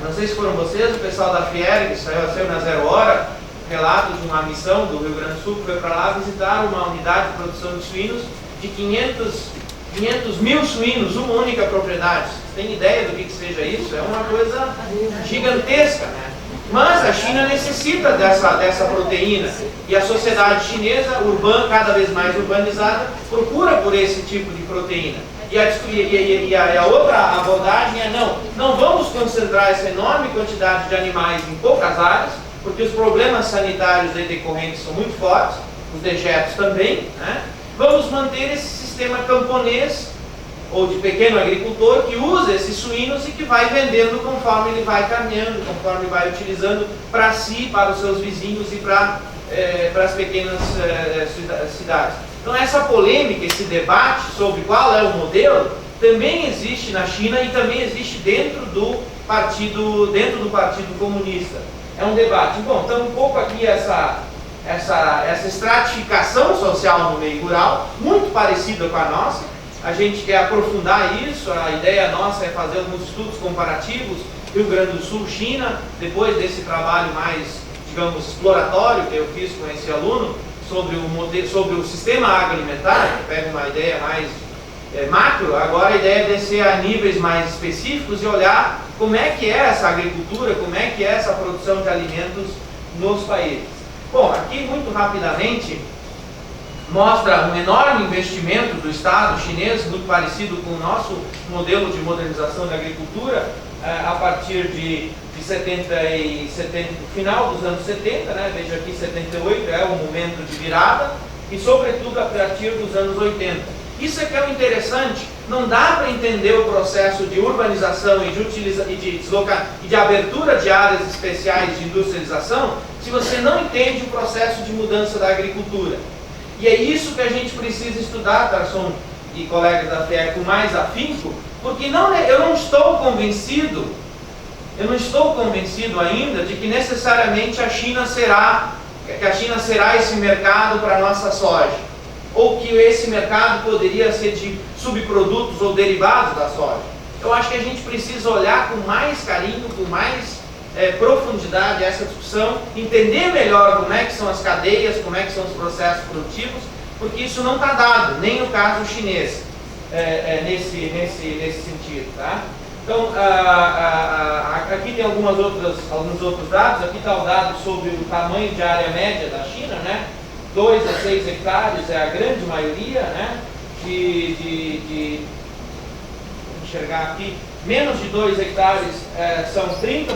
não sei se foram vocês, o pessoal da Fierg, saiu na 0 hora, relato de uma missão do Rio Grande do Sul que foi para lá visitar uma unidade de produção de suínos de 500 mil suínos, uma única propriedade. Vocês têm ideia do que seja isso? É uma coisa gigantesca, né? Mas a China necessita dessa proteína e a sociedade chinesa, cada vez mais urbanizada, procura por esse tipo de proteína. E a outra abordagem é não vamos concentrar essa enorme quantidade de animais em poucas áreas, porque os problemas sanitários aí decorrentes são muito fortes, os dejetos também, né? Vamos manter esse sistema camponês ou de pequeno agricultor que usa esses suínos e que vai vendendo conforme ele vai caminhando, conforme vai utilizando para si, para os seus vizinhos e para as pequenas cidades. Então essa polêmica, esse debate sobre qual é o modelo, também existe na China e também existe dentro do Partido Comunista. É um debate. Bom, então um pouco aqui essa estratificação social no meio rural, muito parecida com a nossa. A gente quer aprofundar isso, a ideia nossa é fazer alguns estudos comparativos, Rio Grande do Sul, China, depois desse trabalho mais, digamos, exploratório que eu fiz com esse aluno, sobre o sistema agroalimentar, que pega uma ideia mais macro. Agora a ideia é descer a níveis mais específicos e olhar como é que é essa agricultura, como é que é essa produção de alimentos nos países. Bom, aqui muito rapidamente mostra um enorme investimento do Estado chinês, muito parecido com o nosso modelo de modernização da agricultura, a partir de final dos anos 70, né? Veja aqui 78 é o momento de virada, e sobretudo a partir dos anos 80. Isso é que é o interessante, não dá para entender o processo de urbanização e de abertura de áreas especiais de industrialização se você não entende o processo de mudança da agricultura. E é isso que a gente precisa estudar, Tarson e colegas da FIEC, com mais afinco, porque eu não estou convencido ainda de que necessariamente a China será esse mercado para a nossa soja, ou que esse mercado poderia ser de subprodutos ou derivados da soja. Eu acho que a gente precisa olhar com mais carinho, com mais profundidade essa discussão, entender melhor como é que são as cadeias, como é que são os processos produtivos, porque isso não está dado, nem no caso chinês, nesse sentido, tá? Então, aqui tem alguns outros dados. Aqui está o dado sobre o tamanho de área média da China, né? 2 a 6 hectares é a grande maioria, né? Enxergar aqui, menos de 2 hectares são 30%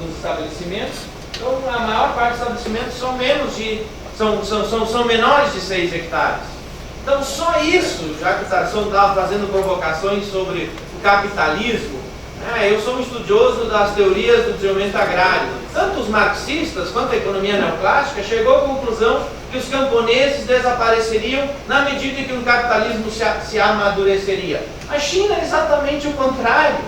dos estabelecimentos. Então, a maior parte dos estabelecimentos são menores de 6 hectares. Então, só isso, já que o Tarson estava fazendo provocações sobre o capitalismo, eu sou um estudioso das teorias do desenvolvimento agrário. Tanto os marxistas quanto a economia neoclássica chegou à conclusão que os camponeses desapareceriam na medida em que o capitalismo se amadureceria. A China é exatamente o contrário.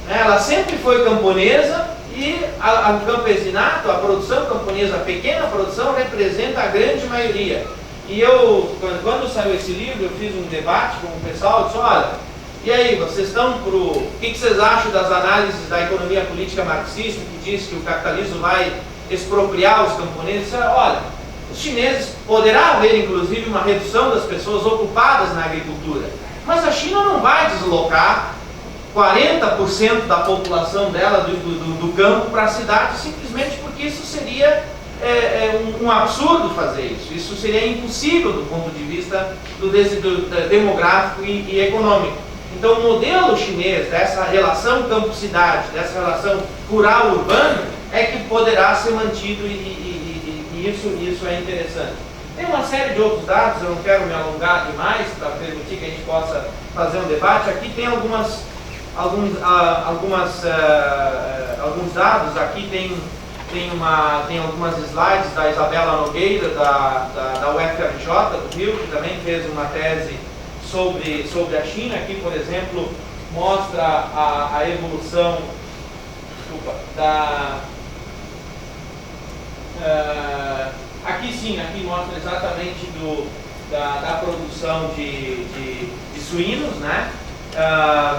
Ela sempre foi camponesa e o campesinato, a produção camponesa, a pequena produção, representa a grande maioria. E quando saiu esse livro, eu fiz um debate com o pessoal e disse: olha, e aí, vocês estão o que vocês acham das análises da economia política marxista, que diz que o capitalismo vai expropriar os camponeses? Olha, os chineses, poderá haver inclusive uma redução das pessoas ocupadas na agricultura, mas a China não vai deslocar 40% da população dela do campo para a cidade, simplesmente porque isso seria um absurdo fazer isso. Isso seria impossível do ponto de vista demográfico e econômico. Então, o modelo chinês dessa relação campo-cidade, dessa relação rural-urbano, é que poderá ser mantido e isso é interessante. Tem uma série de outros dados, eu não quero me alongar demais para permitir que a gente possa fazer um debate. Aqui tem alguns dados, aqui tem algumas slides da Isabela Nogueira, da UFRJ do Rio, que também fez uma tese sobre a China. Aqui, por exemplo, mostra a evolução aqui mostra exatamente da produção de suínos, né?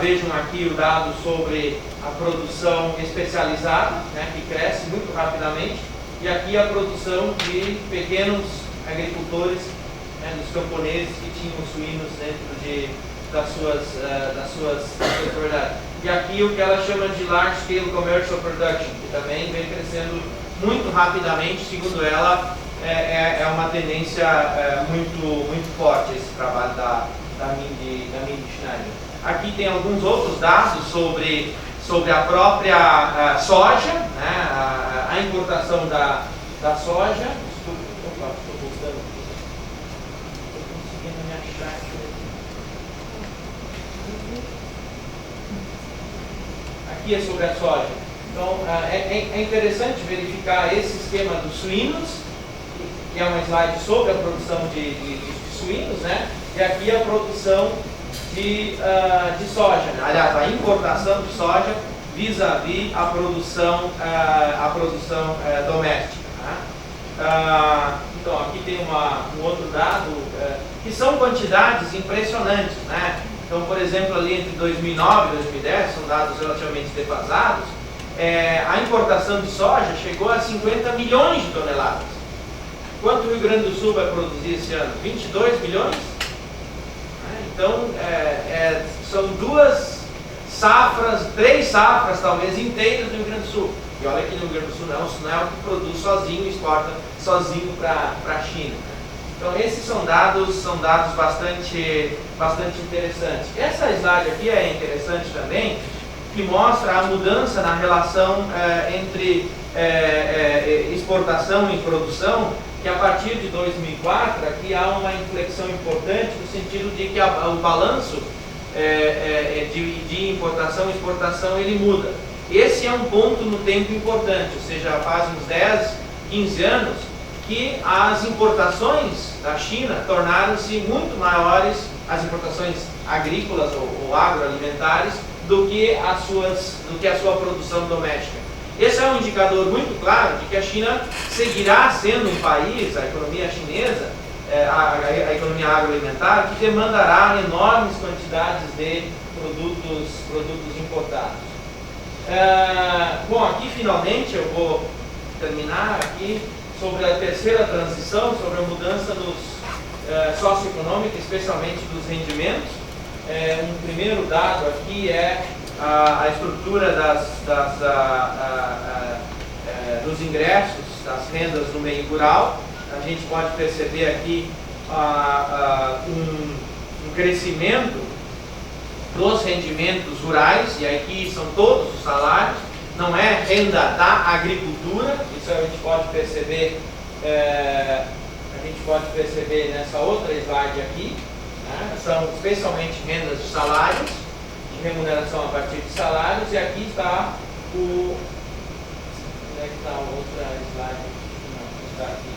Vejam aqui o dado sobre a produção especializada, né, que cresce muito rapidamente, e aqui a produção de pequenos agricultores, né, dos camponeses que tinham suínos dentro das suas propriedades. E aqui o que ela chama de Large Scale Commercial Production, que também vem crescendo muito rapidamente, segundo ela, é uma tendência muito forte esse trabalho da Mindy Schneider. Aqui tem alguns outros dados sobre a própria soja, né, a importação da soja. Opa, estou voltando aqui. Estou conseguindo me achar aqui. Aqui é sobre a soja. Então, é interessante verificar esse esquema dos suínos, que é uma slide sobre a produção de suínos, né? E aqui a produção de soja, né? Aliás, a importação de soja vis-à-vis a produção doméstica. Né? Então, aqui tem um outro dado, que são quantidades impressionantes, né? Então, por exemplo, ali entre 2009 e 2010, são dados relativamente defasados, a importação de soja chegou a 50 milhões de toneladas. Quanto o Rio Grande do Sul vai produzir esse ano? 22 milhões? Então, são 2 safras, 3 safras talvez inteiras do Rio Grande do Sul. E olha que no Rio Grande do Sul não é o que produz sozinho, exporta sozinho para a China. Então, esses são dados bastante interessantes. Essa slide aqui é interessante também, que mostra a mudança na relação entre exportação e produção, que a partir de 2004 aqui há uma inflexão importante no sentido de que o balanço de importação e exportação ele muda. Esse é um ponto no tempo importante, ou seja, faz uns 10, 15 anos que as importações da China tornaram-se muito maiores, as importações agrícolas ou agroalimentares, do que a sua produção doméstica. Esse é um indicador muito claro de que a China seguirá sendo um país, a economia chinesa, a economia agroalimentar, que demandará enormes quantidades de produtos importados. Bom, aqui finalmente eu vou terminar aqui sobre a terceira transição, sobre a mudança socioeconômica, especialmente dos rendimentos. Um primeiro dado aqui é a estrutura dos ingressos, das rendas no meio rural. A gente pode perceber aqui um crescimento dos rendimentos rurais, e aqui são todos os salários, não é renda da agricultura, isso a gente pode perceber nessa outra slide aqui, né? São especialmente rendas de salários, de remuneração a partir de salários, e aqui está onde é que está a outra slide? Não está aqui.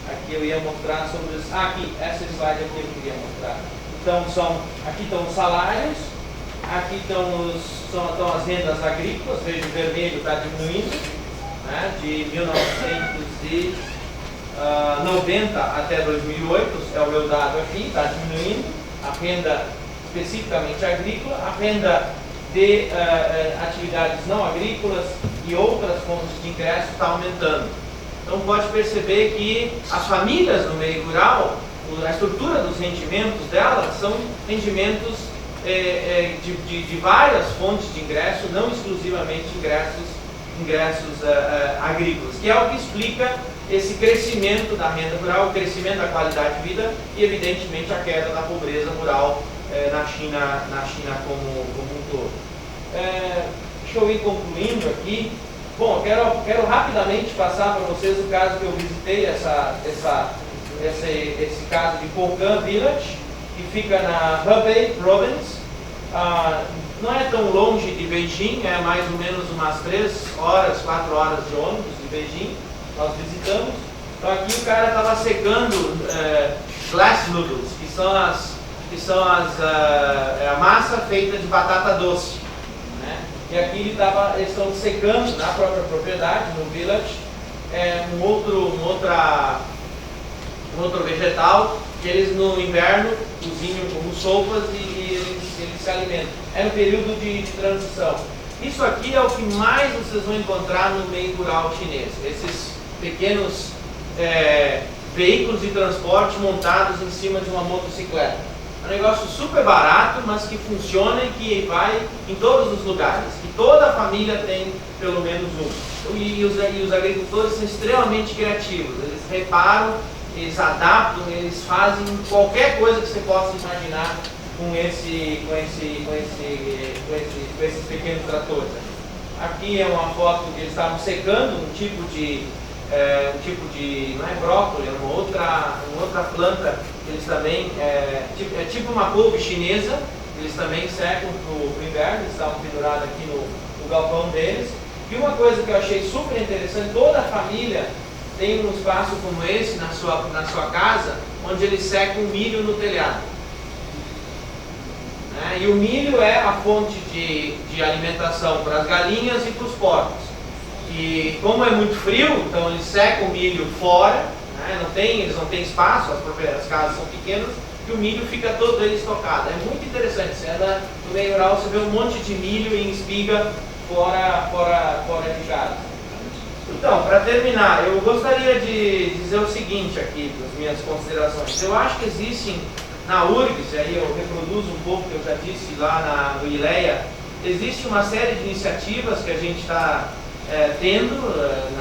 Aqui eu ia mostrar sobre os... aqui, essa slide aqui eu queria mostrar. Então, aqui estão os salários, aqui estão as rendas agrícolas, veja, o vermelho está diminuindo, né, de 1990 até 2008, é o meu dado aqui, está diminuindo, a renda especificamente agrícola, a renda de atividades não agrícolas e outras fontes de ingresso está aumentando. Então pode perceber que as famílias no meio rural, a estrutura dos rendimentos delas são rendimentos de várias fontes de ingresso, não exclusivamente ingressos agrícolas, que é o que explica esse crescimento da renda rural, o crescimento da qualidade de vida e, evidentemente, a queda da pobreza rural na China como um todo. Deixa eu ir concluindo aqui. Bom, quero rapidamente passar para vocês o caso que eu visitei, esse caso de Kokam Village, que fica na Hebei Province. Não é tão longe de Beijing, é mais ou menos umas 4 horas de ônibus de Beijing. Nós visitamos. Então aqui o cara estava secando glass noodles, que são a massa feita de batata doce, né? E aqui eles estão secando na própria propriedade, no village, um outro vegetal que eles no inverno cozinham como sopas e eles se alimentam. É no período de transição. Isso aqui é o que mais vocês vão encontrar no meio rural chinês. Esses pequenos veículos de transporte montados em cima de uma motocicleta. É um negócio super barato, mas que funciona e que vai em todos os lugares. E toda a família tem pelo menos um. E os agricultores são extremamente criativos. Eles reparam, eles adaptam, eles fazem qualquer coisa que você possa imaginar com esses pequenos tratores. Aqui é uma foto que eles estavam secando um tipo de não é brócolis, é uma outra planta. Eles também, tipo uma couve chinesa, eles também secam para o inverno, eles estavam pendurados aqui no galpão deles. E uma coisa que eu achei super interessante, toda a família tem um espaço como esse na sua casa, onde eles secam milho no telhado. E o milho é a fonte de alimentação para as galinhas e para os porcos. E como é muito frio, então eles secam o milho fora, eles não têm espaço, as casas são pequenas, e o milho fica todo ele estocado. É muito interessante, você anda no meio rural, você vê um monte de milho em espiga fora de casa. Então, para terminar, eu gostaria de dizer o seguinte aqui, das minhas considerações. Eu acho que existem na URGS, aí eu reproduzo um pouco o que eu já disse lá no ILEA, existe uma série de iniciativas que a gente está tendo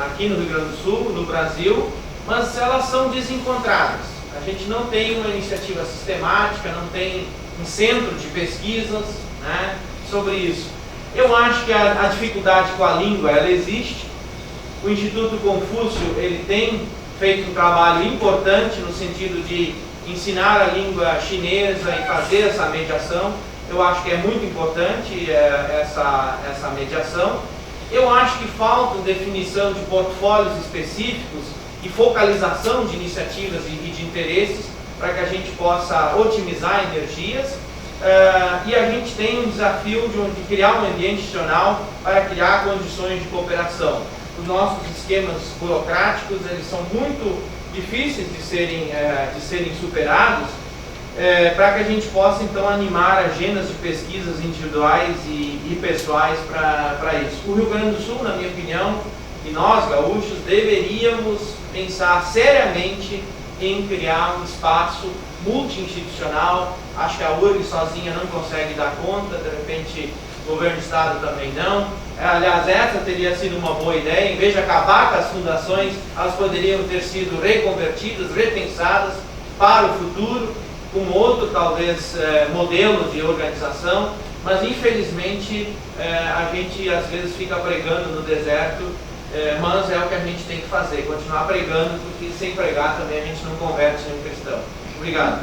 aqui no Rio Grande do Sul, no Brasil, mas elas são desencontradas. A gente não tem uma iniciativa sistemática, não tem um centro de pesquisas sobre isso. Eu acho que a dificuldade com a língua, ela existe. O Instituto Confúcio, ele tem feito um trabalho importante no sentido de ensinar a língua chinesa e fazer essa mediação. Eu acho que é muito importante essa mediação. Eu acho que falta definição de portfólios específicos e focalização de iniciativas e de interesses para que a gente possa otimizar energias. E a gente tem um desafio de criar um ambiente institucional para criar condições de cooperação. Os nossos esquemas burocráticos, eles são muito difíceis de serem superados, para que a gente possa então animar agendas de pesquisas individuais e pessoais para isso. O Rio Grande do Sul, na minha opinião, e nós gaúchos, deveríamos pensar seriamente em criar um espaço multi-institucional. Acho que a URGS sozinha não consegue dar conta, de repente o governo do estado também não. Aliás, essa teria sido uma boa ideia. Em vez de acabar com as fundações, elas poderiam ter sido reconvertidas, repensadas para o futuro, com outro talvez modelo de organização, mas infelizmente a gente às vezes fica pregando no deserto, mas é o que a gente tem que fazer, continuar pregando, porque sem pregar também a gente não converte nenhum cristão. Obrigado.